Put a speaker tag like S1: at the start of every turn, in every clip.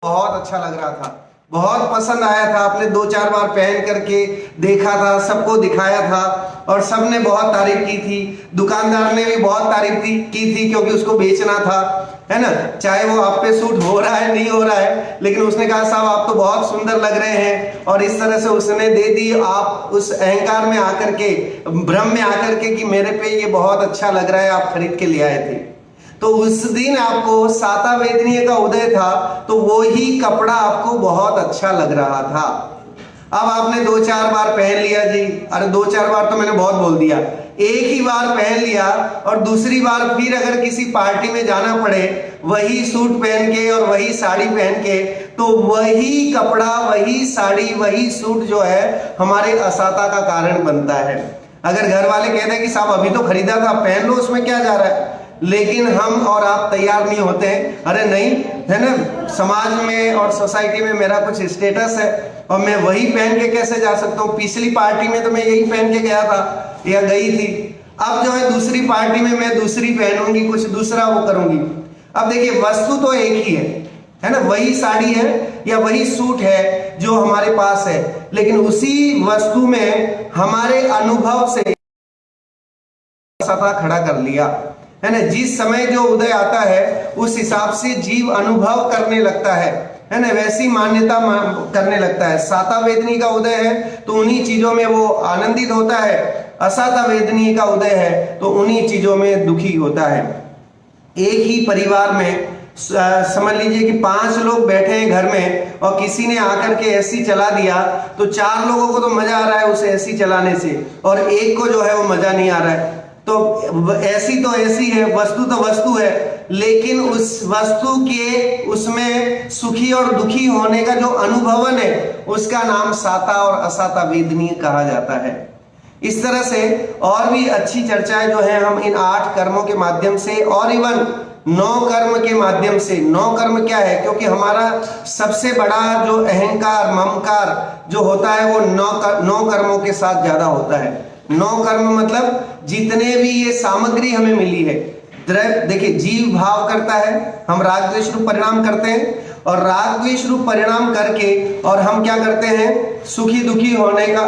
S1: बहुत अच्छा लग रहा था, बहुत पसंद आया था। आपने 2-4 बार पहन करके देखा था, सबको दिखाया था और सबने बहुत तारीफ की थी। दुकानदार ने भी बहुत तारीफ की थी क्योंकि उसको बेचना था, है ना। चाहे वो आप पे सूट हो रहा है नहीं हो रहा है, लेकिन उसने कहा साहब आप तो बहुत सुंदर लग रहे हैं, और इस तरह से उसने दे दी। आप उस अहंकार में आकर के, भ्रम में आकर के कि मेरे पे ये बहुत अच्छा लग रहा है, आप खरीद के ले आए थे। तो उस दिन आपको साता वेदनीय का उदय था, तो वो ही कपड़ा आपको बहुत अच्छा लग रहा था। अब आपने 2-4 बार पहन लिया जी, अरे 2-4 बार तो मैंने बहुत बोल दिया, एक ही बार पहन लिया और दूसरी बार फिर अगर किसी पार्टी में जाना पड़े वही सूट पहन के और वही साड़ी पहन के, तो वही कपड़ा, वही साड़ी, वही सूट जो है हमारे असाता का कारण बनता है। अगर घर वाले कहते हैं कि साहब अभी तो खरीदा था, पहन लो, उसमें क्या जा रहा है, लेकिन हम और आप तैयार नहीं होते हैं। अरे नहीं, है ना, समाज में और सोसाइटी में मेरा कुछ स्टेटस है और मैं वही पहन के कैसे जा सकता हूँ। पिछली पार्टी में तो मैं यही पहन के गया था या गई थी, अब जो है दूसरी पार्टी में मैं दूसरी पहनूंगी, कुछ दूसरा वो करूंगी। अब देखिए, वस्तु तो एक ही है ना, वही साड़ी है या वही सूट है जो हमारे पास है, लेकिन उसी वस्तु में हमारे अनुभव से सता खड़ा कर लिया, है ना। जिस समय जो उदय आता है उस हिसाब से जीव अनुभव करने लगता है ना, वैसी मान्यता करने लगता है। साता वेदनी का उदय है तो उन्हीं चीजों में वो आनंदित होता है, असाता वेदनी का उदय है तो उन्हीं चीजों में दुखी होता है। एक ही परिवार में समझ लीजिए कि 5 लोग बैठे हैं घर में और किसी ने आकर के एसी चला दिया, तो 4 लोगों को तो मजा आ रहा है उस एसी चलाने से और एक को जो है वो मजा नहीं आ रहा है। तो ऐसी तो ऐसी है, वस्तु तो वस्तु है, लेकिन उस वस्तु के उसमें सुखी और दुखी होने का जो अनुभवन है उसका नाम साता और असाता वेदनीय कहा जाता है। इस तरह से और भी अच्छी चर्चाएं जो है हम इन 8 कर्मों के माध्यम से और इवन 9 कर्म के माध्यम से। 9 कर्म क्या है, क्योंकि हमारा सबसे बड़ा जो अहंकार, ममकार जो होता है वो 9 कर्मों के साथ ज्यादा होता है। 9 कर्म मतलब जितने भी ये सामग्री हमें मिली है, देखिए जीव भाव करता है, हम राग द्वेष रूप परिणाम करते हैं और राग द्वेष रूप परिणाम करके और हम क्या करते हैं, सुखी दुखी होने का,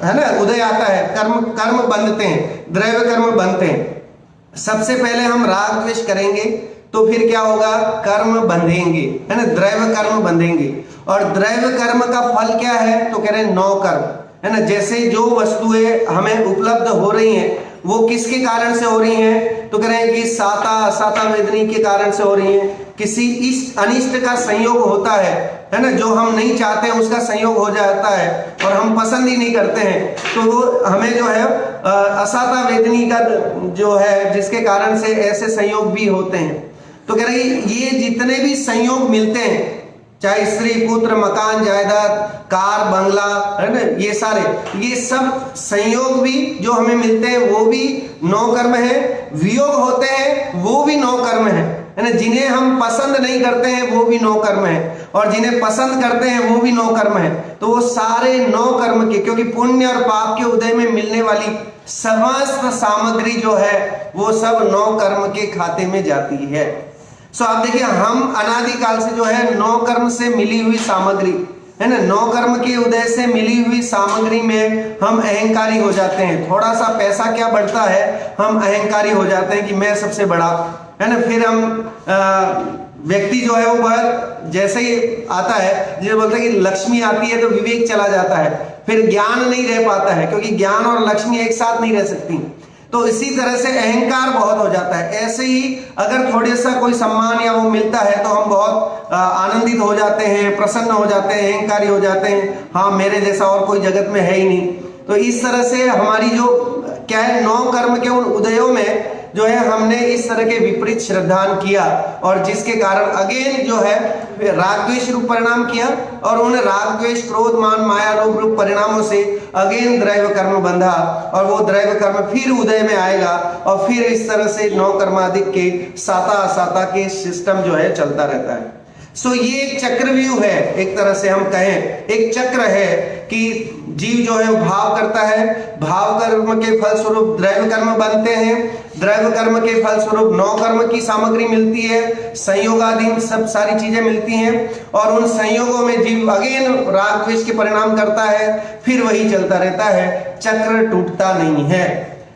S1: है ना, उदय आता है, कर्म बंधते हैं, द्रव्य कर्म बनते हैं। सबसे पहले हम राग द्वेष करेंगे तो फिर क्या होगा, कर्म बंधेंगे, है ना, द्रव्य कर्म बंधेंगे। और द्रव्य कर्म का फल क्या है, तो कह रहे हैं 9 कर्म, है ना। जैसे जो वस्तुएं हमें उपलब्ध हो रही हैं वो किसके कारण से हो रही हैं, तो कह रहे हैं कि साता असाता वेदनी के कारण से हो रही हैं। किसी इष्ट अनिष्ट का संयोग होता है ना, जो हम नहीं चाहते हैं उसका संयोग हो जाता है और हम पसंद ही नहीं करते हैं, तो वो हमें जो है असाता वेदनी का जो है जिसके कारण से ऐसे संयोग भी होते हैं। तो कह रहे ये जितने भी संयोग मिलते हैं, चाहे स्त्री पुत्र मकान जायदाद कार बंगला, है ना, ये सब संयोग भी जो हमें मिलते हैं वो भी 9 कर्म है। वियोग होते हैं वो भी 9 कर्म है ना। जिन्हें हम पसंद नहीं करते हैं वो भी 9 कर्म है और जिन्हें पसंद करते हैं वो भी 9 कर्म है। तो वो सारे 9 कर्म के, क्योंकि पुण्य और पाप के उदय में मिलने वाली समस्त सामग्री जो है वो सब 9 कर्म के खाते में जाती है। सो आप देखिए, हम अनादिकाल से जो है 9 कर्म से मिली हुई सामग्री, है ना, 9 कर्म के उदय से मिली हुई सामग्री में हम अहंकारी हो जाते हैं। थोड़ा सा पैसा क्या बढ़ता है, हम अहंकारी हो जाते हैं कि मैं सबसे बड़ा, है ना। फिर हम व्यक्ति जो है वो बहुत जैसे ही आता है, जैसे बोलते हैं कि लक्ष्मी आती है तो विवेक चला जाता है, फिर ज्ञान नहीं रह पाता है, क्योंकि ज्ञान और लक्ष्मी एक साथ नहीं रह सकती। तो इसी तरह से अहंकार बहुत हो जाता है। ऐसे ही अगर थोड़ा सा कोई सम्मान या वो मिलता है तो हम बहुत आनंदित हो जाते हैं, प्रसन्न हो जाते हैं, अहंकारी हो जाते हैं, हाँ मेरे जैसा और कोई जगत में है ही नहीं। तो इस तरह से हमारी जो क्या है, 9 कर्म के उन उदयों में जो है हमने इस तरह के विपरीत श्रद्धान किया और जिसके कारण अगेन जो है राग द्वेष रूप परिणाम किया और उन राग द्वेष क्रोध मान माया लोभ रूप परिणामों से अगेन द्रव्य कर्म बंधा और वो द्रव्य कर्म फिर उदय में आएगा और फिर इस तरह से 9 कर्माधिक के साता असाता के सिस्टम जो है चलता रहता है। सो ये एक चक्रव्यूह है, एक तरह से हम कहें एक चक्र है कि जीव जो है वो भाव करता है, भाव कर्म के फलस्वरूप द्रव्य कर्म बनते हैं, द्रव्य कर्म के फलस्वरूप नौ कर्म की सामग्री मिलती है, संयोगाधीन सब सारी चीजें मिलती हैं, और उन संयोगों में जीव अगेन राग द्वेष के परिणाम करता है, फिर वही चलता रहता है, चक्र टूटता नहीं है।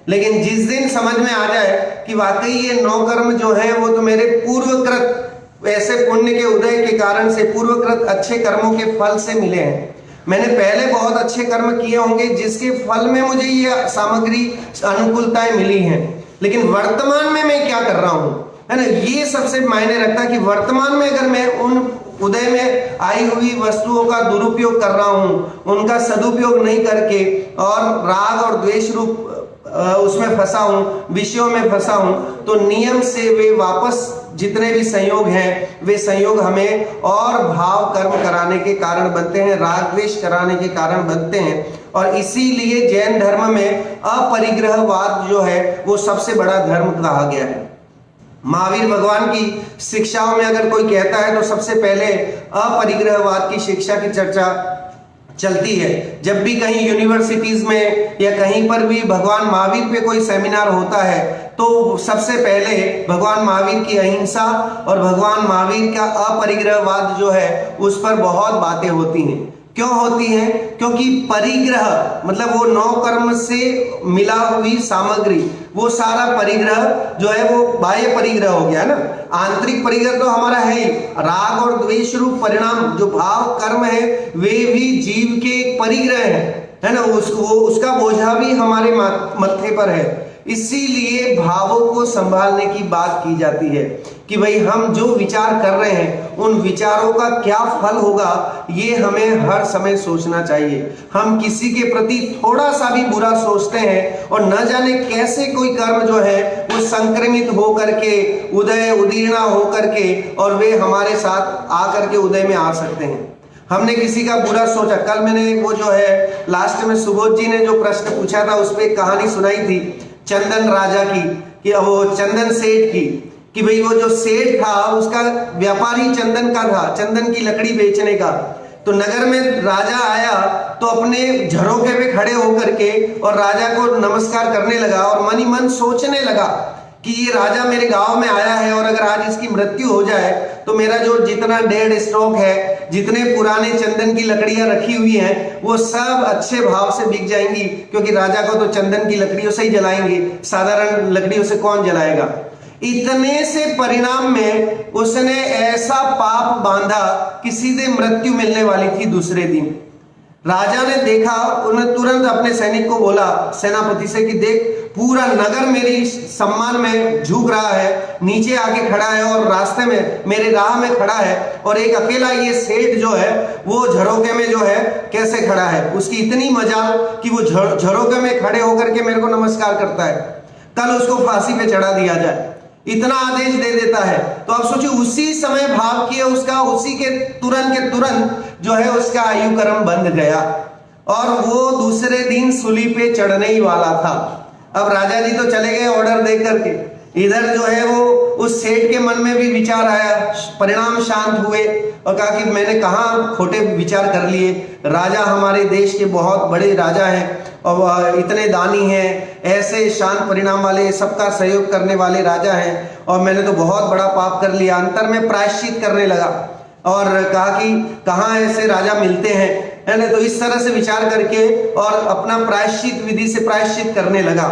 S1: लेकिन जिस दिन समझ में आ जाए कि वाकई ये नौ कर्म जो है वो तो मेरे पूर्वकृत ऐसे पुण्य के उदय के कारण से, पूर्वकृत अच्छे कर्मों के फल से मिले हैं, मैंने पहले बहुत अच्छे कर्म किए होंगे जिसके फल में मुझे ये सामग्री अनुकूलताएं मिली हैं, लेकिन वर्तमान में मैं क्या कर रहा हूं, है ना, ये सबसे मायने रखता है कि वर्तमान में अगर मैं उन उदय में आई हुई वस्तुओं का दुरुपयोग कर रहा हूं, उनका सदुपयोग नहीं करके और राग और द्वेष रूप उसमें फंसा हूं, विषयों में फंसा हूं, तो नियम से वे वापस जितने भी संयोग हैं वे संयोग हमें और भाव कर्म कराने के कारण बनते हैं, राग द्वेष कराने के कारण बनते हैं। और इसीलिए जैन धर्म में अपरिग्रहवाद जो है वो सबसे बड़ा धर्म कहा गया है। महावीर भगवान की शिक्षाओं में अगर कोई कहता है तो सबसे पहले अपरिग्रहवाद की शिक्षा की चर्चा चलती है। जब भी कहीं यूनिवर्सिटीज में या कहीं पर भी भगवान महावीर पे कोई सेमिनार होता है तो सबसे पहले भगवान महावीर की अहिंसा और भगवान महावीर का अपरिग्रहवाद जो है उस पर बहुत बातें होती हैं। क्यों होती हैं? क्योंकि परिग्रह मतलब वो नौ कर्म से मिला हुई सामग्री, वो सारा परिग्रह जो है वो बाह्य परिग्रह हो गया ना, आंतरिक परिग्रह तो हमारा है ही, राग और द्वेष रूप परिणाम जो भाव कर्म है वे भी जीव के एक परिग्रह है ना, उसका बोझा भी हमारे मत्थे पर है। इसीलिए भावों को संभालने की बात की जाती है कि भाई हम जो विचार कर रहे हैं उन विचारों का क्या फल होगा, ये हमें हर समय सोचना चाहिए। हम किसी के प्रति थोड़ा सा भी बुरा सोचते हैं और न जाने कैसे कोई कर्म जो है वो संक्रमित हो करके उदय उदीर्णा हो करके और वे हमारे साथ आकर के उदय में आ सकते हैं। हमने किसी का बुरा सोचा, कल मैंने वो जो है लास्ट में सुबोध जी ने जो प्रश्न पूछा था उस पर एक कहानी सुनाई थी चंदन राजा की, कि वो चंदन सेठ की, कि भाई वो जो सेठ था उसका व्यापार ही चंदन का था, चंदन की लकड़ी बेचने का। तो नगर में राजा आया तो अपने झरोखे पे खड़े होकर के और राजा को नमस्कार करने लगा और मन ही मन सोचने लगा कि ये राजा मेरे गांव में आया है और अगर आज इसकी मृत्यु हो जाए तो मेरा जो जितना डेड स्टॉक है, जितने पुराने चंदन की लकड़ियां रखी हुई हैं वो सब अच्छे भाव से बिक जाएंगी, क्योंकि राजा को तो चंदन की लकड़ियों से ही जलाएंगे, साधारण लकड़ियों से कौन जलाएगा। इतने से परिणाम में उसने ऐसा पाप बांधा कि सीधे मृत्यु मिलने वाली थी दूसरे दिन। राजा ने देखा, उन्हें तुरंत अपने सैनिक को बोला, सेनापति से, कि देख पूरा नगर मेरी सम्मान में झुक रहा है, नीचे आके खड़ा है और रास्ते में मेरे राह में खड़ा है, और एक अकेला ये सेठ जो है वो झरोके में जो है कैसे खड़ा है। उसकी इतनी मजाल कि वो झरोके में खड़े होकर के मेरे को नमस्कार करता है, कल उसको फांसी पे चढ़ा दिया जाए, इतना आदेश दे देता है। तो आप सोचिए उसी समय भाव किए उसका, उसी के तुरंत जो है उसका आयु कर्म बंध गया और वो दूसरे दिन सूली पे चढ़ने ही वाला था। अब राजा जी तो चले गए ऑर्डर दे करके, इधर जो है वो उस सेठ के मन में भी विचार आया, परिणाम शांत हुए और कहा कि मैंने कहाँ खोटे विचार कर लिए, राजा हमारे देश के बहुत बड़े राजा हैं और इतने दानी हैं, ऐसे शांत परिणाम वाले, सबका सहयोग करने वाले राजा हैं, और मैंने तो बहुत बड़ा पाप कर लिया। अंतर में प्रायश्चित करने लगा और कहा कि कहाँ ऐसे राजा मिलते हैं, है ना। तो इस तरह से विचार करके और अपना प्रायश्चित विधि से प्रायश्चित करने लगा।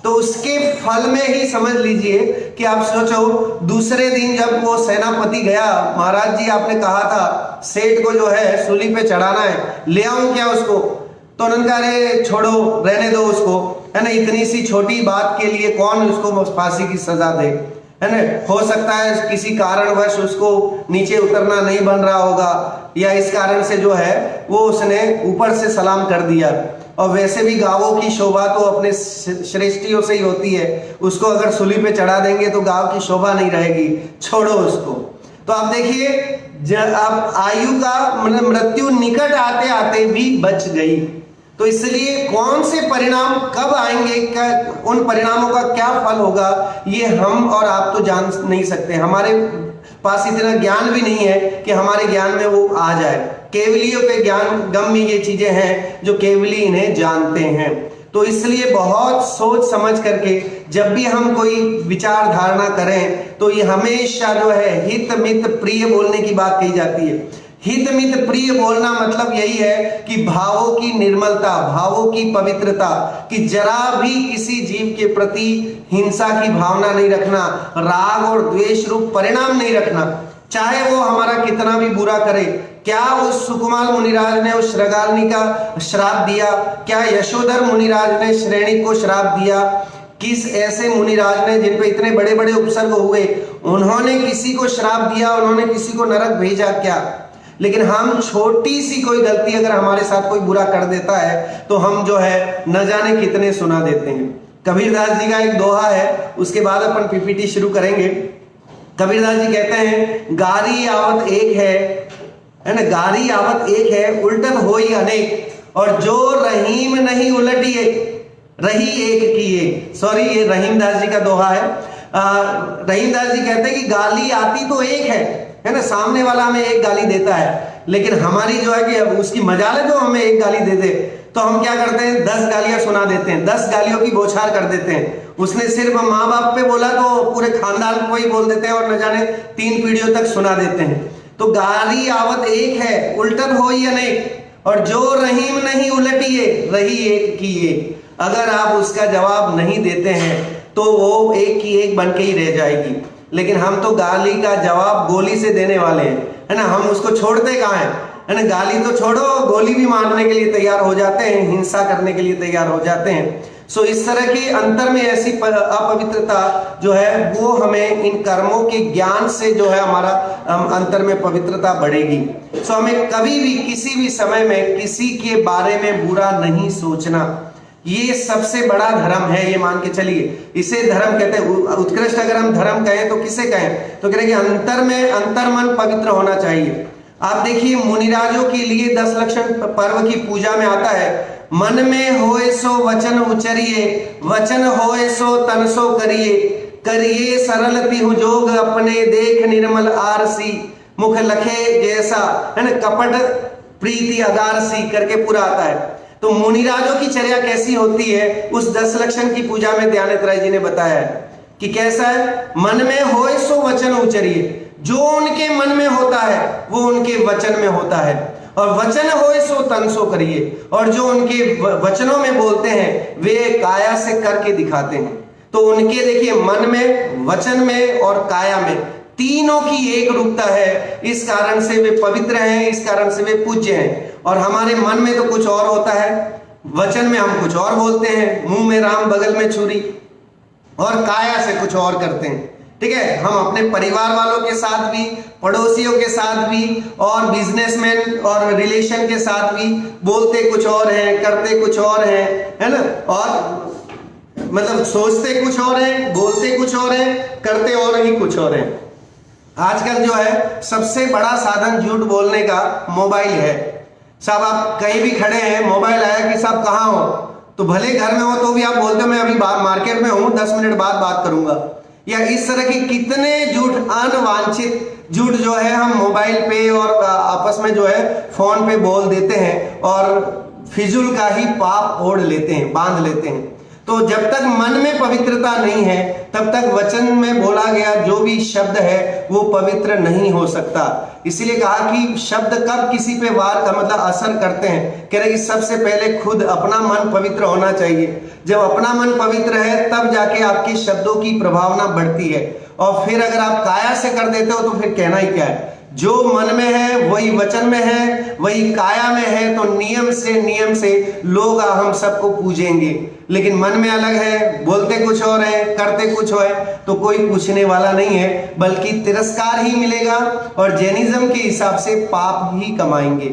S1: तो उसके फल में ही समझ लीजिए कि आप सोचो दूसरे दिन जब वो सेनापति गया, महाराज जी आपने कहा था सेठ को जो है सूली पे चढ़ाना है, ले आऊं क्या उसको? तो उन्होंने कहा अरे छोड़ो, रहने दो उसको, है ना, इतनी सी छोटी बात के लिए कौन उसको फांसी की सजा दे, है ना। हो सकता है किसी कारणवश उसको नीचे उतरना नहीं बन रहा होगा या इस कारण से जो है वो उसने ऊपर से सलाम कर दिया। और वैसे भी गांवों की शोभा तो अपने श्रेष्ठियों से ही होती है, उसको अगर सूली पे चढ़ा देंगे तो गांव की शोभा नहीं रहेगी, छोड़ो उसको। तो आप देखिए अब आयु का मतलब मृत्यु निकट आते आते भी बच गई। तो इसलिए कौन से परिणाम कब आएंगे, उन परिणामों का क्या फल होगा, ये हम और आप तो जान नहीं सकते। हमारे पास इतना ज्ञान भी नहीं है कि हमारे ज्ञान में वो आ जाए। केवलियों के ज्ञान गम में ये चीजें हैं जो केवली इन्हें जानते हैं। तो इसलिए बहुत सोच समझ करके जब भी हम कोई विचार धारणा करें तो ये हमेशा जो है हित मित प्रिय बोलने की बात कही जाती है। हित मित प्रिय बोलना मतलब यही है कि भावों की निर्मलता, भावों की पवित्रता, कि जरा भी किसी जीव के प्रति हिंसा की भावना नहीं रखना, राग और द्वेष रूप परिणाम नहीं रखना, चाहे वो हमारा कितना भी बुरा करे। क्या उस सुकुमार मुनिराज ने उस श्रृगालिनी का श्राप दिया? क्या यशोधर मुनिराज ने श्रेणी को श्राप दिया? किस ऐसे मुनिराज ने जिन पे इतने बड़े बड़े उपसर्ग हुए, उन्होंने किसी को श्राप दिया? उन्होंने किसी को नरक भेजा क्या? लेकिन हम छोटी सी कोई गलती अगर हमारे साथ कोई बुरा कर देता है तो हम जो है न जाने कितने सुना देते हैं। कबीरदास जी का एक दोहा है, उसके बाद अपन पीपीटी शुरू करेंगे। कबीरदास जी कहते हैं, गारी आवत एक है ना, गारी आवत एक है, उल्टन होई अनेक, और जो रहीम नहीं उलटिए रही एक की एक। सॉरी, ये रहीमदास जी का दोहा है। रहीमदास जी कहते हैं कि गाली आती तो एक है ना, सामने वाला हमें एक गाली देता है, लेकिन हमारी जो है कि उसकी मजाल है जो हमें एक गाली दे दे, तो हम क्या करते हैं 10 गालियां सुना देते हैं, 10 गालियों की बौछार कर देते हैं। उसने सिर्फ माँ बाप पे बोला तो पूरे खानदान को ही बोल देते हैं और न जाने 3 पीढ़ियों तक सुना देते हैं। तो गाली आवत एक है, उल्टन होई अनेक, और जो रहीम नहीं उलटिए रही एक की एक। अगर आप उसका जवाब नहीं देते हैं तो वो एक की एक बन के ही रह जाएगी। लेकिन हम तो गाली का जवाब गोली से देने वाले हैं, है ना। हम उसको छोड़ते कहाँ है ना। गाली तो छोड़ो, गोली भी मारने के लिए तैयार हो जाते हैं, हिंसा करने के लिए तैयार हो जाते हैं। सो इस तरह की अंतर में ऐसी अपवित्रता जो है वो हमें इन कर्मों के ज्ञान से जो है हमारा अंतर में पवित्रता बढ़ेगी। सो हमें कभी भी किसी भी समय में किसी के बारे में बुरा नहीं सोचना, ये सबसे बड़ा धर्म है। ये मान के चलिए, इसे धर्म कहते हैं। उत्कृष्ट अगर हम धर्म कहें तो किसे कहें, तो कह रहे कि अंतर में अंतर मन पवित्र होना चाहिए। आप देखिए, मुनिराजों के लिए 10 लक्षण पर्व की पूजा में आता है, मन में होए सो वचन उचरिए, वचन होए सो तन सो करिए, करिए सरल तिहु जोग अपने देख निर्मल आरसी, मुख लखे जैसा, है ना, कपट प्रीति अगारसी करके पूरा आता है। तो मुनिराजों की चर्या कैसी होती है, उस 10 लक्षण की पूजा में दयानंद राय जी ने बताया है कि कैसा है। मन में होए सो वचन उचरिए, जो उनके मन में होता है वो उनके वचन में होता है, और वचन होए सो तन सो करिए, और जो उनके वचनों में बोलते हैं वे काया से करके दिखाते हैं। तो उनके देखिए मन में, वचन में और काया में तीनों की एक रूपता है। इस कारण से वे पवित्र हैं, इस कारण से वे पूज्य हैं। और हमारे मन में तो कुछ और होता है, वचन में हम कुछ और बोलते हैं, मुंह में राम बगल में छुरी, और काया से कुछ और करते हैं। ठीक है, हम अपने परिवार वालों के साथ भी, पड़ोसियों के साथ भी, और बिजनेसमैन और रिलेशन के साथ भी बोलते कुछ और हैं, करते कुछ और हैं, है ना। और मतलब सोचते कुछ और हैं, बोलते कुछ और हैं, करते और ही कुछ और हैं। आजकल जो है सबसे बड़ा साधन झूठ बोलने का मोबाइल है। साहब आप कहीं भी खड़े हैं, मोबाइल आया कि साहब कहाँ हो, तो भले घर में हो तो भी आप बोलते हो मैं अभी मार्केट में हूं, 10 मिनट बाद बात करूंगा। या इस तरह की कितने झूठ, अनवांछित झूठ जो है हम मोबाइल पे और आपस में जो है फोन पे बोल देते हैं, और फिजूल का ही पाप ओढ़ लेते हैं, बांध लेते हैं। तो जब तक मन में पवित्रता नहीं है तब तक वचन में बोला गया जो भी शब्द है वो पवित्र नहीं हो सकता। इसीलिए कहा कि शब्द कब किसी पे वार का मतलब असर करते हैं, कह रहे कि सबसे पहले खुद अपना मन पवित्र होना चाहिए। जब अपना मन पवित्र है तब जाके आपके शब्दों की प्रभावना बढ़ती है। और फिर अगर आप काया से कर देते हो तो फिर कहना ही क्या है। जो मन में है वही वचन में है, वही काया में है, तो नियम से लोग हम सबको पूजेंगे। लेकिन मन में अलग है, बोलते कुछ और है, करते कुछ और है, तो कोई पूछने वाला नहीं है, बल्कि तिरस्कार ही मिलेगा और जैनिज्म के हिसाब से पाप ही कमाएंगे।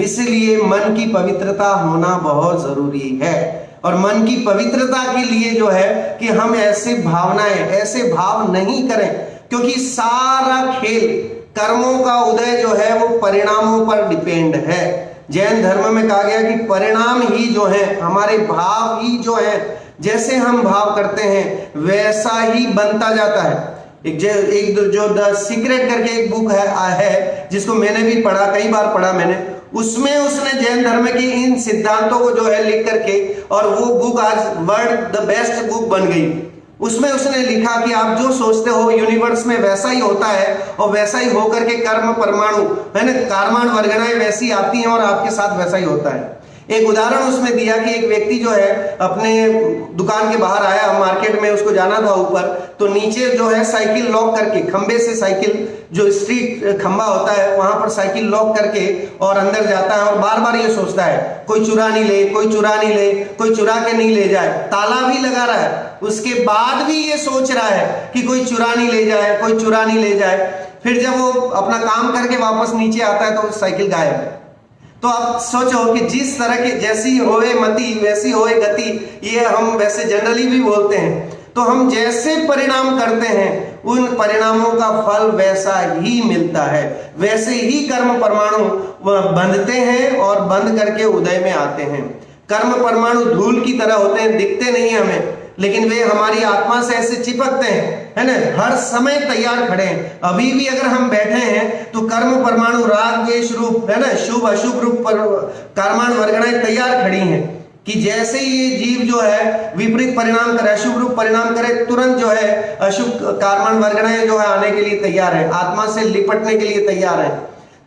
S1: इसलिए मन की पवित्रता होना बहुत जरूरी है। और मन की पवित्रता के लिए जो है कि हम ऐसे भावनाएं, ऐसे भाव नहीं करें, क्योंकि सारा खेल कर्मों का उदय जो है वो परिणामों पर डिपेंड है। जैन धर्म में कहा गया कि परिणाम ही जो है, हमारे भाव ही जो है, जैसे हम भाव करते हैं वैसा ही बनता जाता है। एक जो द सीक्रेट करके एक बुक है जिसको मैंने भी पढ़ा, कई बार पढ़ा मैंने, उसमें उसने जैन धर्म की इन सिद्धांतों को जो है लिख करके, और वो बुक आज वर्ल्ड द बेस्ट बुक बन गई। उसमें उसने लिखा कि आप जो सोचते हो यूनिवर्स में वैसा ही होता है, और वैसा ही होकर के कर्म परमाणु है ना, कारमान वर्गणाएं वैसी आती हैं और आपके साथ वैसा ही होता है। एक उदाहरण उसमें दिया कि एक व्यक्ति जो है अपने दुकान के बाहर आया, मार्केट में उसको जाना था ऊपर, तो नीचे जो है साइकिल लॉक करके, खंबे से साइकिल, जो स्ट्रीट खंबा होता है वहां पर साइकिल लॉक करके और अंदर जाता है, और बार बार ये सोचता है कोई चुरा नहीं ले, कोई चुरा नहीं ले, कोई चुरा के नहीं ले जाए। ताला भी लगा रहा है, उसके बाद भी ये सोच रहा है कि कोई चुरा नहीं ले जाए, कोई चुरा नहीं ले जाए। फिर जब वो अपना काम करके वापस नीचे आता है तो साइकिल गायब है। तो आप सोचो कि जिस तरह की, जैसी होए मति वैसी होए गति, ये हम वैसे जनरली भी बोलते हैं। तो हम जैसे परिणाम करते हैं उन परिणामों का फल वैसा ही मिलता है। वैसे ही कर्म परमाणु बंधते हैं और बंद करके उदय में आते हैं। कर्म परमाणु धूल की तरह होते हैं, दिखते नहीं हमें, लेकिन वे हमारी आत्मा से ऐसे चिपकते हैं, है ना, हर समय तैयार खड़े हैं। अभी भी अगर हम बैठे हैं तो कर्म परमाणु राग द्वेष रूप, है ना, शुभ अशुभ रूप पर कारमान वर्गणाएं तैयार खड़ी हैं कि जैसे ये जीव जो है विपरीत परिणाम करे, अशुभ रूप परिणाम करे, तुरंत जो है अशुभ कारमान वर्गणाएं जो है आने के लिए तैयार है, आत्मा से लिपटने के लिए तैयार है।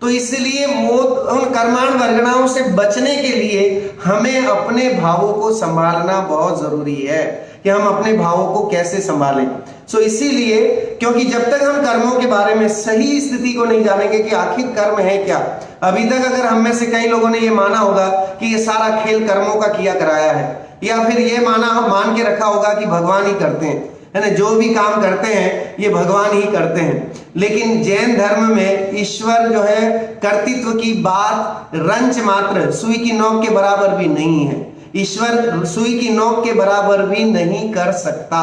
S1: तो इसलिए उन कर्माण वर्गणाओं से बचने के लिए हमें अपने भावों को संभालना बहुत जरूरी है कि हम अपने भावों को कैसे संभालें। सो इसीलिए, क्योंकि जब तक हम कर्मों के बारे में सही स्थिति को नहीं जानेंगे कि आखिर कर्म है क्या। अभी तक अगर हम में से कई लोगों ने ये माना होगा कि ये सारा खेल कर्मों का किया कराया है, या फिर ये मान के रखा होगा कि भगवान ही करते हैं, है ना, जो भी काम करते हैं ये भगवान ही करते हैं। लेकिन जैन धर्म में ईश्वर जो है कर्तृत्व की बात रंच मात्र सुई की नोक के बराबर भी नहीं है। ईश्वर सुई की नोक के बराबर भी नहीं कर सकता।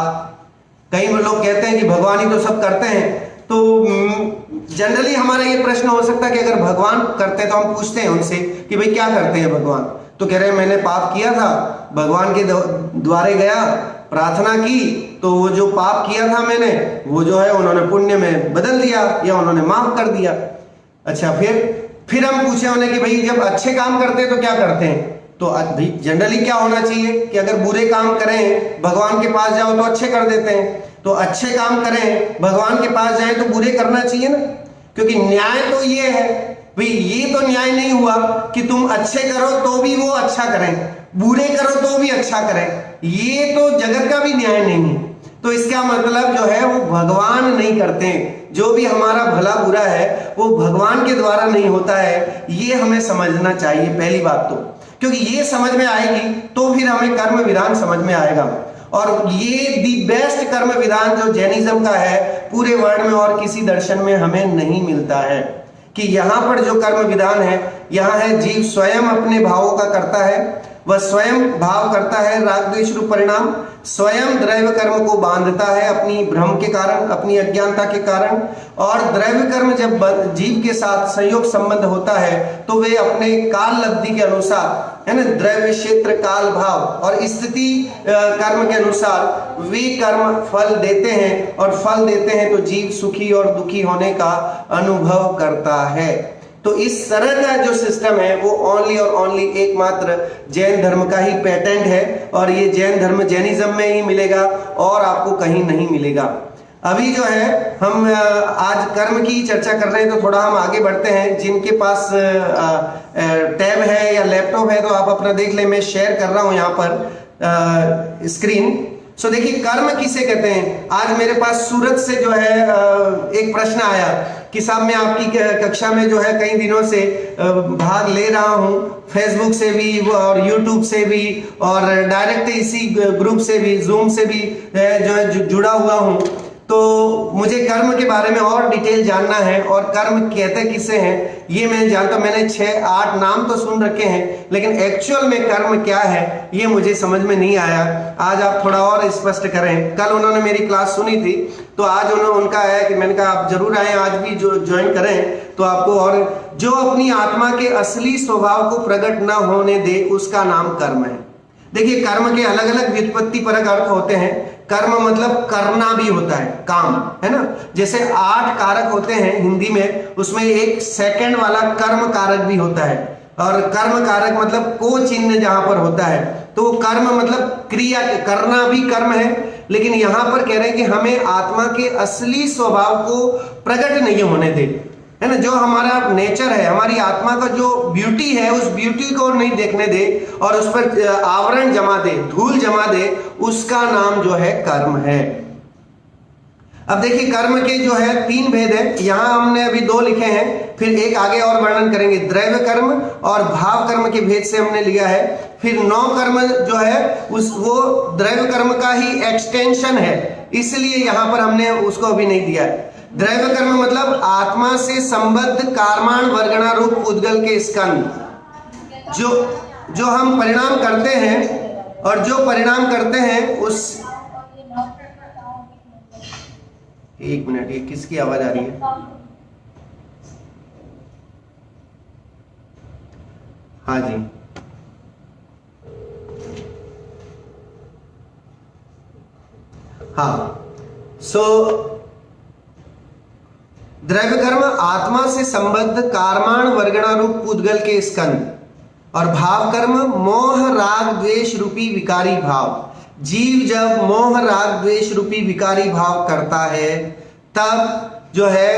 S1: कई लोग कहते हैं कि भगवान ही तो सब करते हैं। तो जनरली हमारा ये प्रश्न हो सकता है कि अगर भगवान करते तो हम पूछते हैं उनसे कि भाई क्या करते हैं भगवान, तो कह रहे हैं मैंने पाप किया था, भगवान के द्वारे गया, प्रार्थना की, तो वो जो पाप किया था मैंने वो जो है उन्होंने पुण्य में बदल दिया या उन्होंने माफ कर दिया। अच्छा, फिर हम पूछे उन्हें कि भाई जब अच्छे काम करते हैं तो क्या करते हैं। तो भाई जनरली क्या होना चाहिए कि अगर बुरे काम करें भगवान के पास जाओ तो अच्छे कर देते हैं, तो अच्छे काम करें भगवान के पास जाए तो बुरे करना चाहिए ना, क्योंकि न्याय तो ये है भाई, ये तो न्याय नहीं हुआ कि तुम अच्छे करो तो भी वो अच्छा करें, बुरे करो तो भी अच्छा करें, ये तो जगत का भी न्याय नहीं है। तो इसका मतलब जो है वो भगवान नहीं करते, जो भी हमारा भला बुरा है वो भगवान के द्वारा नहीं होता है, ये हमें समझना चाहिए पहली बात तो, क्योंकि ये समझ में आएगी तो फिर हमें कर्म विधान समझ में आएगा। और ये दी बेस्ट कर्म विधान जो जैनिज्म का है पूरे वर्ल्ड में और किसी दर्शन में हमें नहीं मिलता है, कि यहाँ पर जो कर्म विधान है, यहाँ है जीव स्वयं अपने भावों का करता है, वह स्वयं भाव करता है राग द्वेष रूप परिणाम, स्वयं द्रव्य कर्म को बांधता है अपनी भ्रम के कारण, अपनी अज्ञानता के कारण। और द्रव्य कर्म जब जीव के साथ संयोग संबंध होता है तो वे अपने काल लब्धि के अनुसार, है ना, द्रव्य क्षेत्र काल भाव और स्थिति कर्म के अनुसार वे कर्म फल देते हैं, और फल देते हैं तो जीव सुखी और दुखी होने का अनुभव करता है। तो इस तरह का जो सिस्टम है वो ओनली और ओनली एकमात्र जैन धर्म का ही पेटेंट है, और ये जैन धर्म जैनिज्म में ही मिलेगा और आपको कहीं नहीं मिलेगा। अभी जो है हम आज कर्म की चर्चा कर रहे हैं, तो थोड़ा हम आगे बढ़ते हैं। जिनके पास टैब है या लैपटॉप है तो आप अपना देख लें, मैं शेयर कर रहा हूं यहाँ पर स्क्रीन। सो देखिए कर्म किसे कहते हैं। आज मेरे पास सूरत से जो है एक प्रश्न आया कि साहब मैं आपकी कक्षा में जो है कई दिनों से भाग ले रहा हूं, फेसबुक से भी और यूट्यूब से भी और डायरेक्ट इसी ग्रुप से भी, जूम से भी जो है जुड़ा हुआ हूं, तो मुझे कर्म के बारे में और डिटेल जानना है और कर्म कहते किसे हैं ये मैं जानता हूं। मैंने 6-8 नाम तो सुन रखे हैं, लेकिन एक्चुअल में कर्म क्या है ये मुझे समझ में नहीं आया। आज आप थोड़ा और स्पष्ट करें। कल उन्होंने मेरी क्लास सुनी थी, तो आज उनका है कि मैंने कहा आप जरूर आए, आज भी जो ज्वाइन करें तो आपको, और जो अपनी आत्मा के असली स्वभाव को प्रकट न होने दे उसका नाम कर्म है। देखिए कर्म के अलग अलग व्युत्पत्ति परक अर्थ होते हैं। कर्म मतलब करना भी होता है, काम, है ना। जैसे 8 कारक होते हैं हिंदी में, उसमें एक सेकंड वाला कर्म कारक भी होता है, और कर्म कारक मतलब को चिन्ह जहां पर होता है, तो कर्म मतलब क्रिया, करना भी कर्म है। लेकिन यहां पर कह रहे हैं कि हमें आत्मा के असली स्वभाव को प्रकट नहीं होने दे, है ना। जो हमारा नेचर है, हमारी आत्मा का जो ब्यूटी है, उस ब्यूटी को नहीं देखने दे और उस पर आवरण जमा दे, धूल जमा दे, उसका नाम जो है कर्म है। अब देखिए कर्म के जो है 3 भेद है, यहां हमने अभी 2 लिखे हैं, फिर एक आगे और वर्णन करेंगे। द्रव्य कर्म और भाव कर्म के भेद से हमने लिया है। फिर 9 कर्म जो है वो द्रव्य कर्म का ही एक्सटेंशन है, इसलिए यहां पर हमने उसको अभी नहीं दिया है। द्रव्य कर्म मतलब आत्मा से संबद्ध कार्माण वर्गणा रूप उद्गल के स्कंद, जो हम परिणाम करते हैं, और जो परिणाम करते हैं उस, एक मिनट, ये किसकी आवाज आ रही है? हाँ जी, हाँ। द्रव्य कर्म आत्मा से संबद्ध कार्माण वर्गणा रूप उद्गल के स्कंद, और भाव कर्म मोह राग द्वेष रूपी विकारी भाव। जीव जब मोह राग द्वेष रूपी विकारी भाव करता है, तब जो है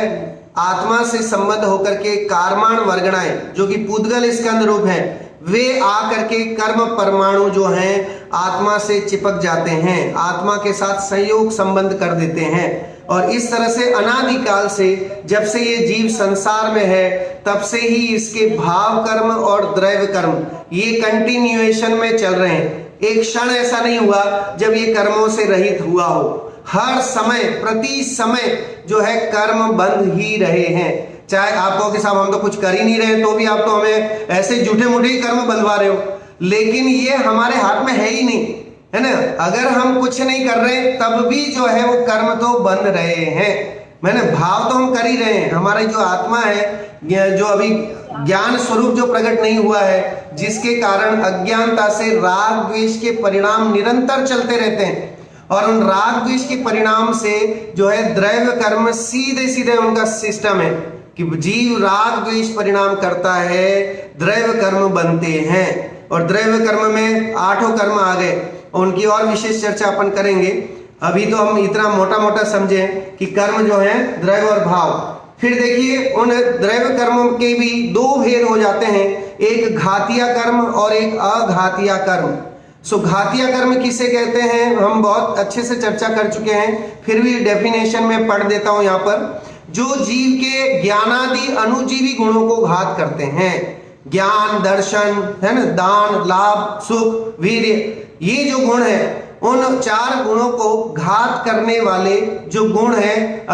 S1: आत्मा से संबद्ध होकर के कार्माण वर्गणाएं जो कि पूदगल स्कंद रूप हैं, वे आकर के कर्म परमाणु जो हैं आत्मा से चिपक जाते हैं, आत्मा के साथ संयोग संबंध कर देते हैं। और इस तरह से अनादिकाल से, जब से ये जीव संसार में है, तब से ही इसके भाव कर्म और द्रव्य कर्म ये कंटिन्यूएशन में चल रहे हैं। एक क्षण ऐसा नहीं हुआ जब ये कर्मों से रहित हुआ हो। हर समय, प्रति समय जो है कर्म बंध ही रहे हैं। चाहे आप कहो कि साहब हम तो कुछ कर ही नहीं रहे, तो भी आप तो हमें ऐसे झूठे मूठे कर्म बंधवा रहे हो, लेकिन ये हमारे हाथ में है ही नहीं, है ना। अगर हम कुछ नहीं कर रहे तब भी जो है वो कर्म तो बंध रहे हैं, मैंने भाव तो हम कर ही रहे हैं। हमारी जो आत्मा है, जो अभी ज्ञान स्वरूप जो प्रकट नहीं हुआ है, जिसके कारण अज्ञानता से राग द्वेष के परिणाम निरंतर चलते रहते हैं, और उन राग द्वेष के परिणाम से जो है द्रव्य कर्म सीधे सीधे उनका सिस्टम है कि जीव राग द्वेष परिणाम करता है, द्रव्य कर्म बनते हैं। और द्रव्य कर्म में 8 कर्म आ गए, उनकी और विशेष चर्चा अपन करेंगे। अभी तो हम इतना मोटा मोटा समझे कि कर्म जो है द्रव्य और भाव। फिर देखिए उन द्रव्य कर्मों के भी 2 भेद हो जाते हैं, एक घातिया कर्म और एक अघातिया कर्म। घातिया कर्म किसे कहते हैं हम बहुत अच्छे से चर्चा कर चुके हैं, फिर भी डेफिनेशन में पढ़ देता हूं यहाँ पर। जो जीव के ज्ञानादि अनुजीवी गुणों को घात करते हैं, ज्ञान, दर्शन, है ना, दान, लाभ, सुख, वीर्य, ये जो गुण है, उन 4 गुणों को घात करने वाले जो गुण है,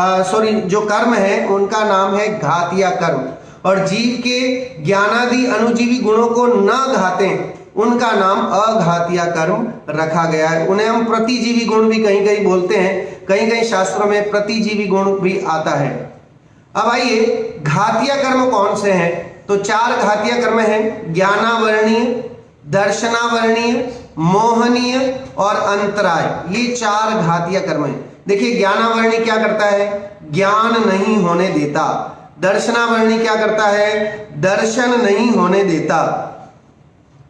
S1: जो कर्म है, उनका नाम है घातिया कर्म। और जीव के ज्ञानादि अनुजीवी गुणों को न घातें, उनका नाम अघातिया कर्म रखा गया है। उन्हें हम प्रतिजीवी गुण भी कहीं कहीं बोलते हैं, कहीं कहीं शास्त्रों में प्रतिजीवी गुण भी आता है। अब आइए घातिया कर्म कौन से हैं, तो 4 घातिया कर्म हैं, ज्ञानावरणीय, दर्शनावरणीय, मोहनीय और अंतराय। ये 4 घातिया कर्म हैं। देखिए ज्ञानावरणीय क्या करता है, ज्ञान नहीं होने देता। दर्शनावरणीय क्या करता है, दर्शन नहीं होने देता।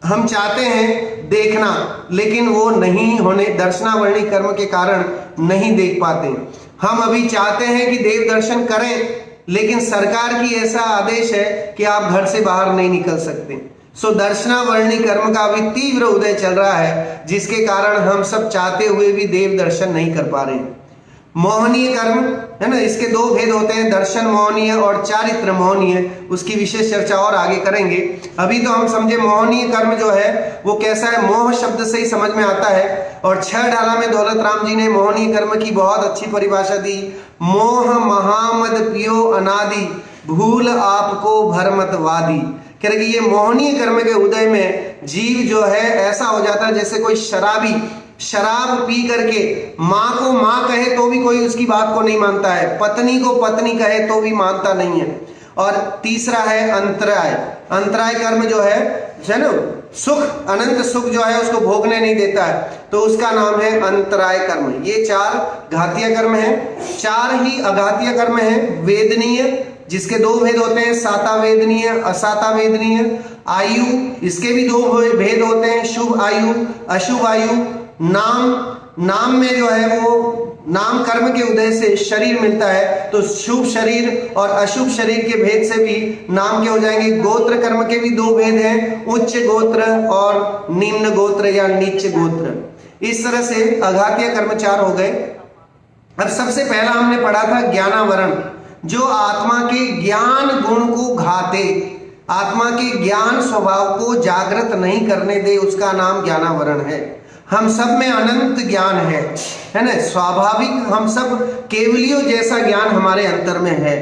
S1: हम चाहते हैं देखना, लेकिन वो नहीं होने, दर्शनावरणीय कर्म के कारण नहीं देख पाते। हम अभी चाहते हैं कि देव दर्शन करें, लेकिन सरकार की ऐसा आदेश है कि आप घर से बाहर नहीं निकल सकते। दर्शनावरणीय कर्म का अभी तीव्र उदय चल रहा है, जिसके कारण हम सब चाहते हुए भी देव दर्शन नहीं कर पा रहे हैं। मोहनीय कर्म है ना, इसके 2 भेद होते हैं, दर्शन मोहनीय और चारित्र मोहनीय। उसकी विशेष चर्चा और आगे करेंगे। अभी तो हम समझे मोहनीय कर्म जो है वो कैसा है, मोह शब्द से ही समझ में आता है। और 6 डाला में दौलत राम जी ने मोहनीय कर्म की बहुत अच्छी परिभाषा दी। मोह महामद पियो अनादि, भूल आपको भरमतवादी। कह रहे कि ये मोहनीय कर्म के उदय में जीव जो है ऐसा हो जाता है जैसे कोई शराबी शराब पी करके माँ को माँ कहे तो भी कोई उसकी बात को नहीं मानता है, पत्नी को पत्नी कहे तो भी मानता नहीं है। और तीसरा है अंतराय। अंतराय कर्म जो है ना, सुख, अनंत सुख जो है उसको भोगने नहीं देता है, तो उसका नाम है अंतराय कर्म। ये 4 घातीय कर्म है। 4 ही अघातीय कर्म है। वेदनीय, जिसके 2 भेद होते हैं, साता वेदनीय, असाता वेदनीय। आयु, इसके भी 2 भेद होते हैं, शुभ आयु, अशुभ आयु। नाम, नाम में जो है वो नाम कर्म के उदय से शरीर मिलता है, तो शुभ शरीर और अशुभ शरीर के भेद से भी नाम के हो जाएंगे। गोत्र कर्म के भी 2 भेद हैं, उच्च गोत्र और निम्न गोत्र या नीच गोत्र। इस तरह से अघातीय कर्म 4 हो गए। अब सबसे पहला हमने पढ़ा था ज्ञानावरण, जो आत्मा के ज्ञान गुण को घाते, आत्मा के ज्ञान स्वभाव को जागृत नहीं करने दे, उसका नाम ज्ञानावरण है। हम सब में अनंत ज्ञान है ना, स्वाभाविक, हम सब केवलियों जैसा ज्ञान हमारे अंतर में है,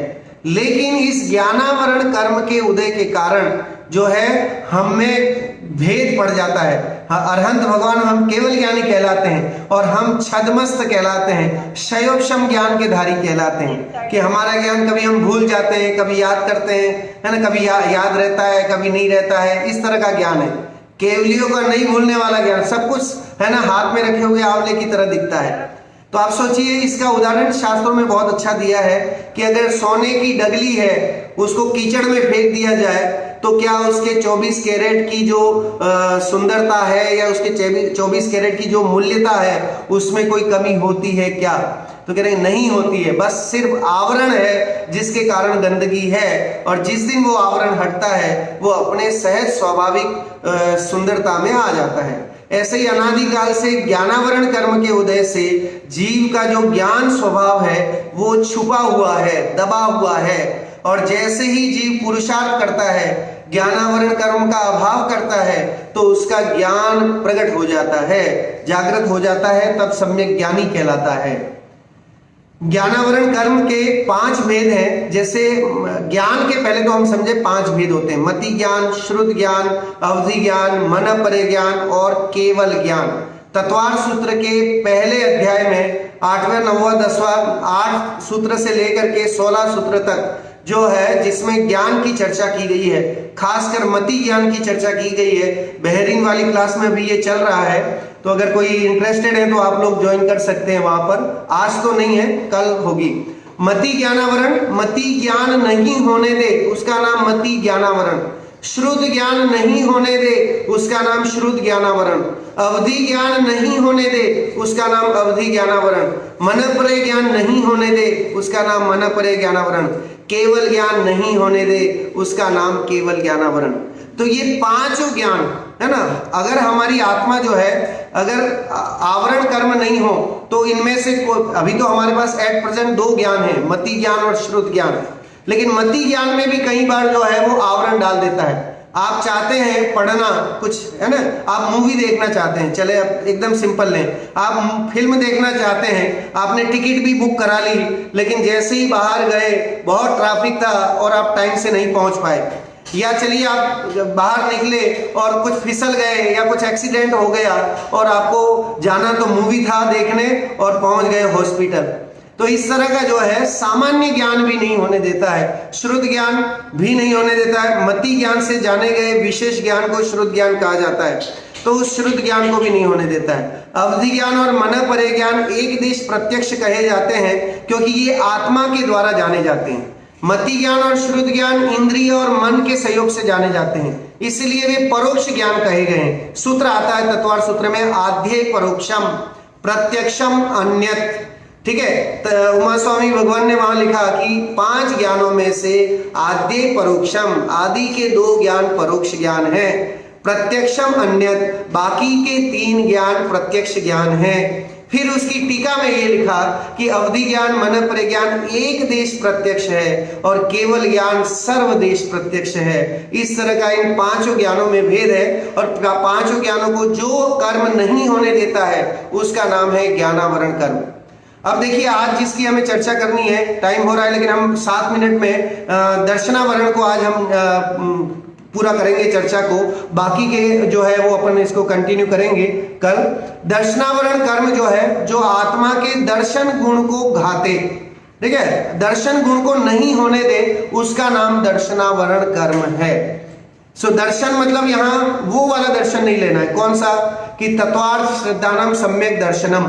S1: लेकिन इस ज्ञानावरण कर्म के उदय के कारण जो है हम में भेद पड़ जाता है। अरहंत भगवान हम केवल ज्ञानी कहलाते हैं और हम छद्मस्त कहलाते हैं, क्षयोक्षम ज्ञान के धारी कहलाते हैं, कि हमारा ज्ञान कभी हम भूल जाते हैं, कभी याद करते हैं, है ना, कभी याद रहता है, कभी नहीं रहता है, इस तरह का ज्ञान है। केवलियों का नहीं भूलने वाला ज्ञान, सब कुछ है ना हाथ में रखे हुए आंवले की तरह दिखता है। तो आप सोचिए, इसका उदाहरण शास्त्रों में बहुत अच्छा दिया है कि अगर सोने की डगली है, उसको कीचड़ में फेंक दिया जाए तो क्या उसके 24 कैरेट की जो सुंदरता है या उसके 24 कैरेट की जो मूल्यता है उसमें कोई कमी होती है क्या? तो कह रहे नहीं होती है, बस सिर्फ आवरण है जिसके कारण गंदगी है, और जिस दिन वो आवरण हटता है वो अपने सहज स्वाभाविक सुंदरता में आ जाता है। ऐसे ही अनादिकाल से ज्ञानावरण कर्म के उदय से जीव का जो ज्ञान स्वभाव है वो छुपा हुआ है, दबा हुआ है, और जैसे ही जीव पुरुषार्थ करता है, ज्ञानावरण कर्म का अभाव करता है, तो उसका ज्ञान प्रकट हो जाता है, जागृत हो जाता है, तब सम्यक ज्ञानी कहलाता है। ज्ञानावरण कर्म के 5 भेद हैं। जैसे ज्ञान के पहले तो हम समझे 5 भेद होते हैं, मति ज्ञान, श्रुत ज्ञान, अवधि ज्ञान, मन परे ज्ञान और केवल ज्ञान। तत्वार्थ सूत्र के पहले अध्याय में 8वां, 9वां, 10वां, 8 सूत्र से लेकर के 16 सूत्र तक जो है जिसमें ज्ञान की चर्चा की गई है, खासकर मति ज्ञान की चर्चा की गई है। बहरीन वाली क्लास में भी ये चल रहा है, तो अगर कोई इंटरेस्टेड है तो आप लोग ज्वाइन कर सकते हैं वहां पर। आज तो नहीं है, कल होगी। मति ज्ञानावरण, मति ज्ञान नहीं होने दे उसका नाम मति ज्ञानावरण। श्रुत ज्ञान नहीं होने दे उसका नाम श्रुत ज्ञानावरण। अवधि ज्ञान नहीं होने दे उसका नाम अवधि ज्ञानावरण। मनपरे ज्ञान नहीं होने दे उसका नाम मनपरे ज्ञानावरण। केवल ज्ञान नहीं होने दे उसका नाम केवल ज्ञानावरण। तो ये 5 ज्ञान है ना, अगर हमारी आत्मा जो है अगर आवरण कर्म नहीं हो तो इनमें से अभी तो हमारे पास एट प्रेजेंट 2 ज्ञान है, मति ज्ञान और श्रुत ज्ञान, लेकिन मति ज्ञान में भी कई बार जो है वो आवरण डाल देता है। आप चाहते हैं पढ़ना कुछ, है ना, आप मूवी देखना चाहते हैं, चले अब एकदम सिंपल लें, आप फिल्म देखना चाहते हैं, आपने टिकट भी बुक करा ली, लेकिन जैसे ही बाहर गए बहुत ट्रैफिक था और आप टाइम से नहीं पहुंच पाए, या चलिए आप बाहर निकले और कुछ फिसल गए या कुछ एक्सीडेंट हो गया और आपको जाना तो मूवी था देखने और पहुंच गए हॉस्पिटल। तो इस तरह का जो है सामान्य ज्ञान भी नहीं होने देता है, श्रुत ज्ञान भी नहीं होने देता है। मति ज्ञान से जाने गए विशेष ज्ञान को श्रुत ज्ञान कहा जाता है, तो उस श्रुत ज्ञान को भी नहीं होने देता है। अवधि ज्ञान और मन परे ज्ञान एक देश प्रत्यक्ष कहे जाते हैं क्योंकि ये आत्मा के द्वारा जाने जाते हैं। मति ज्ञान और श्रुत ज्ञान इंद्रिय और मन के सहयोग से जाने जाते हैं, इसलिए वे परोक्ष ज्ञान कहे गए हैं। सूत्र आता है तत्वार्थ सूत्र में, आद्य परोक्षम प्रत्यक्षम अन्यत। ठीक है, तो उमा स्वामी भगवान ने वहां लिखा कि 5 ज्ञानों में से आद्य परोक्षम, आदि के 2 ज्ञान परोक्ष ज्ञान है, प्रत्यक्षम अन्यत, बाकी के 3 ज्ञान प्रत्यक्ष ज्ञान है। फिर उसकी टीका में ये लिखा कि अवधि ज्ञान, मन परे ज्ञान एक देश प्रत्यक्ष है और केवल ज्ञान सर्वदेश प्रत्यक्ष है। इस तरह का इन 5 ज्ञानों में भेद है, और 5 ज्ञानों को जो कर्म नहीं होने देता है उसका नाम है ज्ञानावरण कर्म। अब देखिए, आज जिसकी हमें चर्चा करनी है, टाइम हो रहा है लेकिन हम 7 मिनट में दर्शनावरण को आज हम पूरा करेंगे चर्चा को, बाकी के जो है वो अपन इसको कंटिन्यू करेंगे कल। दर्शनावरण कर्म जो है, जो आत्मा के दर्शन गुण को घाते, ठीक है, दर्शन गुण को नहीं होने दे उसका नाम दर्शनावरण कर्म है। सो दर्शन मतलब यहाँ वो वाला दर्शन नहीं लेना है, कौन सा, कि तत्वार्थ श्रद्धानम सम्यक दर्शनम।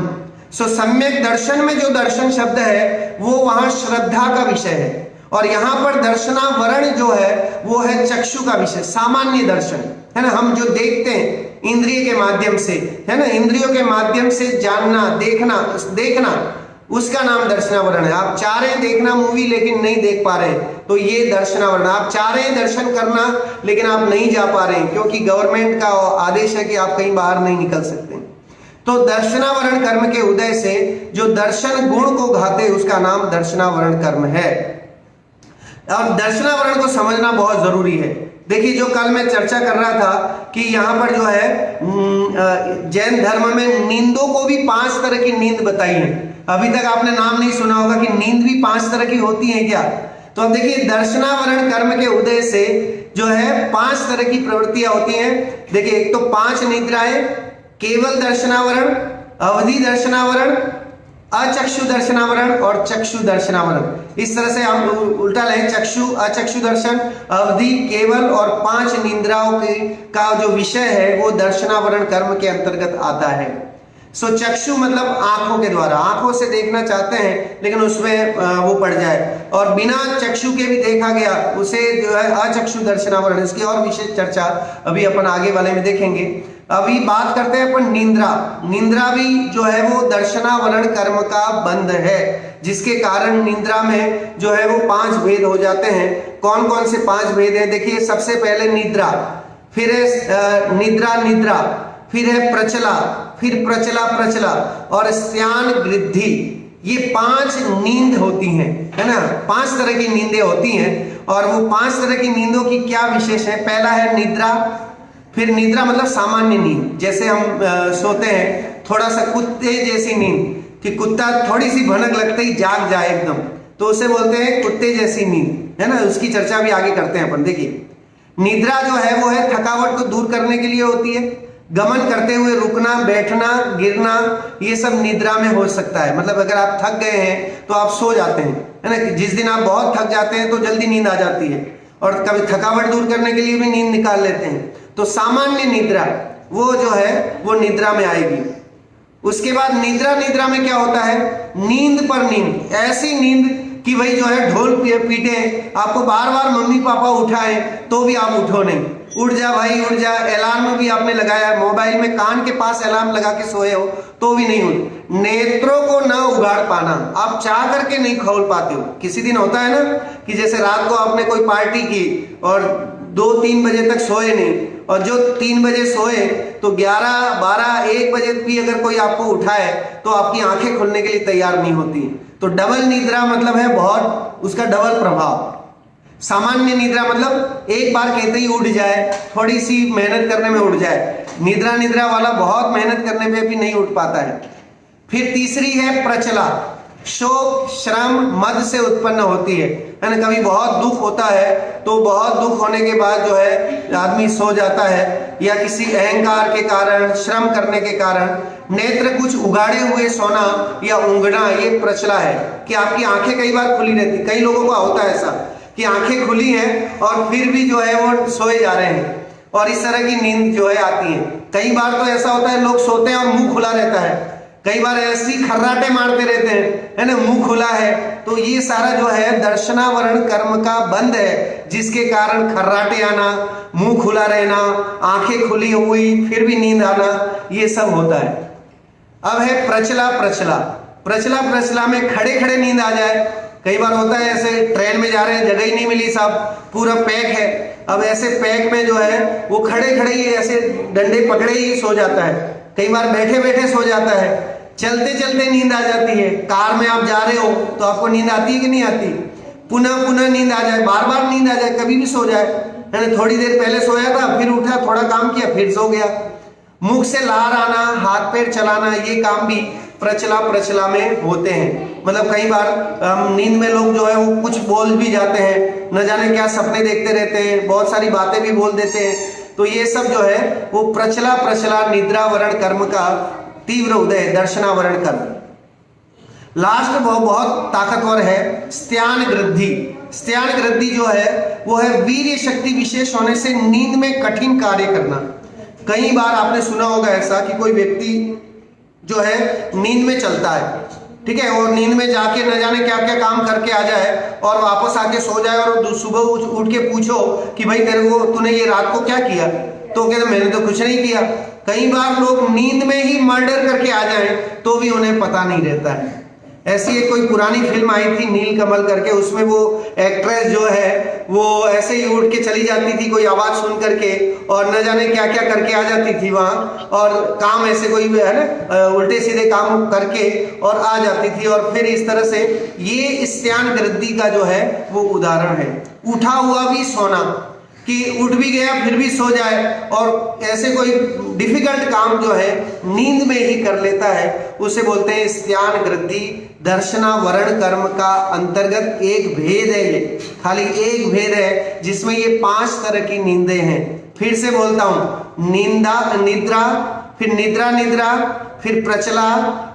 S1: सो सम्यक दर्शन में जो दर्शन शब्द है वो वहां श्रद्धा का विषय है, और यहाँ पर दर्शनावरण जो है वो है चक्षु का विषय, सामान्य दर्शन है ना, हम जो देखते हैं इंद्रिय के माध्यम से, है ना, इंद्रियों के माध्यम से जानना, देखना उसका नाम दर्शनावरण है। आप चाह रहे हैं देखना मूवी लेकिन नहीं देख पा रहे, तो ये दर्शनावरण। आप चाह रहे हैं दर्शन करना लेकिन आप नहीं जा पा रहे क्योंकि गवर्नमेंट का आदेश है कि आप कहीं बाहर नहीं निकल सकते, तो दर्शनावरण कर्म के उदय से जो दर्शन गुण को घाते उसका नाम दर्शनावरण कर्म है। और दर्शनावरण को समझना बहुत जरूरी है। देखिए, जो कल मैं चर्चा कर रहा था कि यहाँ पर जो है जैन धर्म में नींदों को भी 5 तरह की नींद बताई है। अभी तक आपने नाम नहीं सुना होगा कि नींद भी 5 तरह की होती है क्या। तो अब देखिए, दर्शनावरण कर्म के उदय से जो है 5 तरह की प्रवृत्तियां होती हैं। देखिए, एक तो 5 निद्राएं, केवल दर्शनावरण, अवधि दर्शनावरण, अचक्षु दर्शनावरण और चक्षु दर्शनावरण। इस तरह से हम उल्टा लें, चक्षु, अचक्षु दर्शन, अवधि, केवल और 5 निद्राओं के का जो विषय है वो दर्शनावरण कर्म के अंतर्गत आता है। सो चक्षु मतलब आंखों के द्वारा, आंखों से देखना चाहते हैं लेकिन उसमें वो पड़ जाए, और बिना चक्षु के भी देखा गया उसे जो है अचक्षु दर्शनावरण। इसकी और विशेष चर्चा अभी अपन आगे वाले में देखेंगे। अभी बात करते हैं अपन निंद्रा। निंद्रा भी जो है वो दर्शनावरण कर्म का बंध है, जिसके कारण निंद्रा में जो है वो 5 भेद हो जाते हैं। कौन कौन से 5 भेद हैं? देखिए, सबसे पहले निद्रा, फिर है निद्रा, फिर है प्रचला, फिर प्रचला और स्यान वृद्धि। ये 5 नींद होती हैं, है ना, 5 तरह की नींदें होती हैं। और वो 5 तरह की नींदों की क्या विशेष है? पहला है निद्रा। फिर निद्रा मतलब सामान्य नींद, जैसे हम सोते हैं थोड़ा सा कुत्ते जैसी नींद, कि कुत्ता थोड़ी सी भनक लगते ही जाग जाए एकदम, तो उसे बोलते हैं कुत्ते जैसी नींद, है ना। उसकी चर्चा भी आगे करते हैं अपन। देखिए, निद्रा जो है वो है थकावट को दूर करने के लिए होती है। गमन करते हुए रुकना, बैठना, गिरना, ये सब निद्रा में हो सकता है। मतलब अगर आप थक गए हैं तो आप सो जाते हैं, है ना। जिस दिन आप बहुत थक जाते हैं तो जल्दी नींद आ जाती है, और कभी थकावट दूर करने के लिए भी नींद निकाल लेते हैं। तो सामान्य निद्रा वो जो है वो निद्रा में आएगी। उसके बाद निद्रा में क्या होता है? नींद पर नींद, ऐसी नींद कि भाई जो है ढोल पीटे, आपको बार बार मम्मी पापा उठाएं तो भी आप उठो नहीं, उठ जा भाई उठ जा। अलार्म भी आपने लगाया, मोबाइल में कान के पास अलार्म लगा के सोए हो तो भी नहीं उठ। नेत्रों को ना उगाड़ पाना, आप चाह करके नहीं खोल पाते हो। किसी दिन होता है ना कि जैसे रात को आपने कोई पार्टी की और 2-3 बजे तक सोए नहीं, और जो 3 बजे सोए तो 11, 12, 1 बजे भी अगर कोई आपको उठाए तो आपकी आंखें खुलने के लिए तैयार नहीं होती। तो डबल निद्रा मतलब है बहुत, उसका डबल प्रभाव। सामान्य निद्रा मतलब एक बार कहते ही उठ जाए, थोड़ी सी मेहनत करने में उठ जाए। निद्रा वाला बहुत मेहनत करने पे भी नहीं उठ पाता है। फिर तीसरी है प्रचला, शोक, श्रम, मद से उत्पन्न होती है ना। कभी बहुत दुख होता है तो बहुत दुख होने के बाद जो है आदमी सो जाता है, या किसी अहंकार के कारण, श्रम करने के कारण। नेत्र कुछ उगाड़े हुए सोना या ऊँघना, ये प्रचला है कि आपकी आंखें कई बार खुली रहती। कई लोगों का होता है ऐसा कि आंखें खुली हैं और फिर भी जो है वो सोए जा रहे हैं, और इस तरह की नींद जो है आती है। कई बार तो ऐसा होता है लोग सोते हैं और मुंह खुला रहता है, कई बार ऐसी खर्राटे मारते रहते हैं, है ना, मुंह खुला है। तो ये सारा जो है दर्शनावरण कर्म का बंध है, जिसके कारण खर्राटे आना, मुंह खुला रहना, आंखें खुली हुई फिर भी नींद आना, ये सब होता है। अब है प्रचला में खड़े खड़े नींद आ जाए। कई बार होता है ऐसे ट्रेन में जा रहे हैं, जगह ही नहीं मिली साहब, पूरा पैक है। अब ऐसे पैक में जो है वो खड़े खड़े ही ऐसे डंडे पकड़े ही सो जाता है। कई बार बैठे बैठे सो जाता है, चलते चलते नींद आ जाती है। कार में आप जा रहे हो तो आपको नींद आती है कि नहीं आती? पुनः नींद आ जाए, बार बार नींद आ जाए, कभी भी सो जाए, है ना। थोड़ी देर पहले सोया था, फिर उठा, थोड़ा काम किया, फिर सो गया। मुख से लार आना, हाथ पैर चलाना, ये काम भी प्रचला में होते हैं। मतलब कई बार नींद में लोग जो है वो कुछ बोल भी जाते हैं, न जाने क्या सपने देखते रहते हैं, बहुत सारी बातें भी बोल देते हैं। तो ये सब जो है वो प्रचला निद्रावरण कर्म का तीव्र उदय, दर्शनावरण कर्म। लास्ट वो बहुत ताकतवर है स्त्यान गृद्धि। स्त्यान गृद्धि जो है वो है वीर्य शक्ति विशेष होने से नींद में कठिन कार्य करना। कई बार आपने सुना होगा ऐसा कि कोई व्यक्ति जो है नींद में चलता है, ठीक है, और नींद में जाके न जाने क्या क्या काम करके आ जाए और वापस आके सो जाए और सुबह उठ के पूछो कि भाई तेरे को तूने ये रात को क्या किया, तो कहते मैंने तो कुछ नहीं किया। कई बार लोग नींद में ही मर्डर करके आ जाएं तो भी उन्हें पता नहीं रहता है। ऐसी एक कोई पुरानी फिल्म आई थी नील कमल करके, उसमें वो एक्ट्रेस जो है वो ऐसे ही उठ के चली जाती थी कोई आवाज सुन करके और न जाने क्या क्या करके आ जाती थी वहां, और काम ऐसे कोई है ना उल्टे सीधे काम करके और आ जाती थी। और फिर इस तरह से ये स्त्यान गृद्धि का जो है वो उदाहरण है। उठा हुआ भी सोना, कि उठ भी गया फिर भी सो जाए और ऐसे कोई डिफिकल्ट काम जो है नींद में ही कर लेता है, उसे बोलते हैं स्त्यान गृद्धि। दर्शना वर्ण कर्म का अंतर्गत एक भेद है, ये खाली एक भेद है जिसमें ये 5 तरह की नींदें हैं। फिर से बोलता हूं, निंदा निद्रा, फिर निद्रा निद्रा, फिर प्रचला,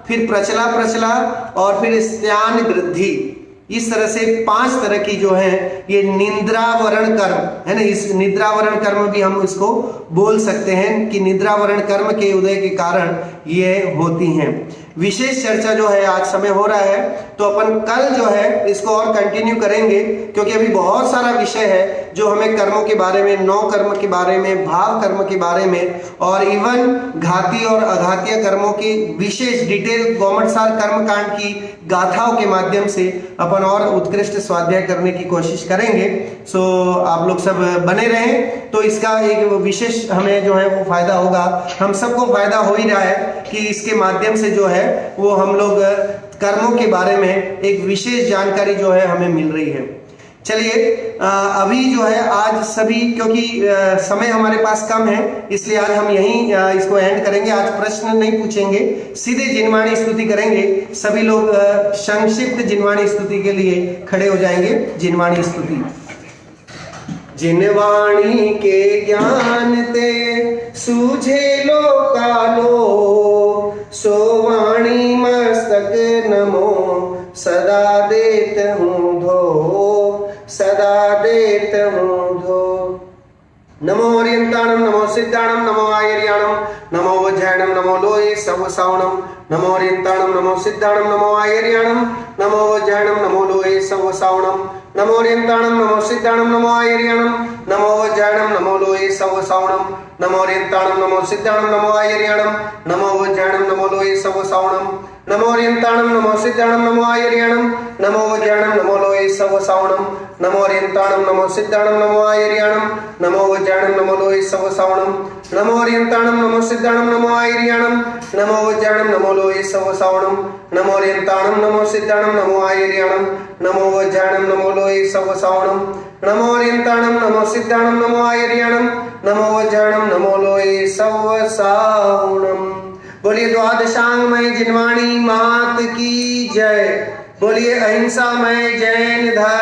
S1: फिर प्रचला प्रचला और फिर स्त्यान गृद्धि। इस तरह से 5 तरह की जो है ये निद्रावरण कर्म है ना। इस निद्रावरण कर्म भी हम इसको बोल सकते हैं कि निद्रावरण कर्म के उदय के कारण ये होती हैं। विशेष चर्चा जो है आज समय हो रहा है तो अपन कल जो है इसको और कंटिन्यू करेंगे, क्योंकि अभी बहुत सारा विषय है जो हमें कर्मों के बारे में, 9 कर्म के बारे में, भाव कर्म के बारे में और इवन घाती और अघातीय कर्मों की विशेष डिटेल गौमटसार कर्मकांड की गाथाओं के माध्यम से अपन और उत्कृष्ट स्वाध्याय करने की कोशिश करेंगे। सो आप लोग सब बने रहें तो इसका एक विशेष हमें जो है वो फायदा होगा। हम सबको फायदा हो ही रहा है कि इसके माध्यम से जो है वो हम लोग कर्मों के बारे में एक विशेष जानकारी जो है हमें मिल रही है। चलिए अभी जो है आज सभी, क्योंकि समय हमारे पास कम है इसलिए आज हम यहीं इसको एंड करेंगे। आज प्रश्न नहीं पूछेंगे, सीधे जिनवाणी स्तुति करेंगे। सभी लोग संक्षिप्त जिनवाणी स्तुति के लिए खड़े हो जाएंगे। जिनवाणी स्तुति। जिनवाणी के ज्ञान ते सूझे लोकालो, सो वाणी मस्तक नमो सदा देत हूँ धो, सदा देत हूँ धो। नमो ओरियंताणम, नमो सिद्धाणम, नमो आयर्याणम, नमो वज्रायणम, नमो लोये सवसावणम। नमो ओरियंताणम, नमो सिद्धाणम, नमो आयर्याणम, नमो वज्रायणम, नमो लोये सवसावणम। नमो ओरियंताणम, नमो सिद्धाणम, नमो आयर्याणम, नमो वज्रायणम, नमो लोये सवसावणम। नमो ओरियंताणम, नमो सिद्धाणम, नमो आयर्याणम, नमो वज्रायणम, नमो लोये सवसावणम। नमो ओरियंताणम, नमो सिद्धाणम, नमो आयर्याणम, नमो वज्रायणम, नमो लोये सवसावणम। नमो ओरियंताणम, नमो सिद्धाणम, नमो आयर्याणम, नमो वज्रायणम, नमो लोये सवसावणम। नमो ओरियंताणम, नमो सिद्धाणम, नमो आयर्याणम, नमो वज्रायणम, नमो लोये सवसावणम। नमो ओरियंताणम, नमो सिद्धाणम, नमो आयर्याणम, नमो वज्रायणम, नमो लोये सवसावणम। नमो ओरियंताणम, नमो सिद्धाणम, नमो आयर्याणम, नमो वज्रायणम, नमो लोये सवसावणम। बोलिए द्वादशांगमय जिनवाणी मात की जय। बोलिए अहिंसामय जैन धर्म।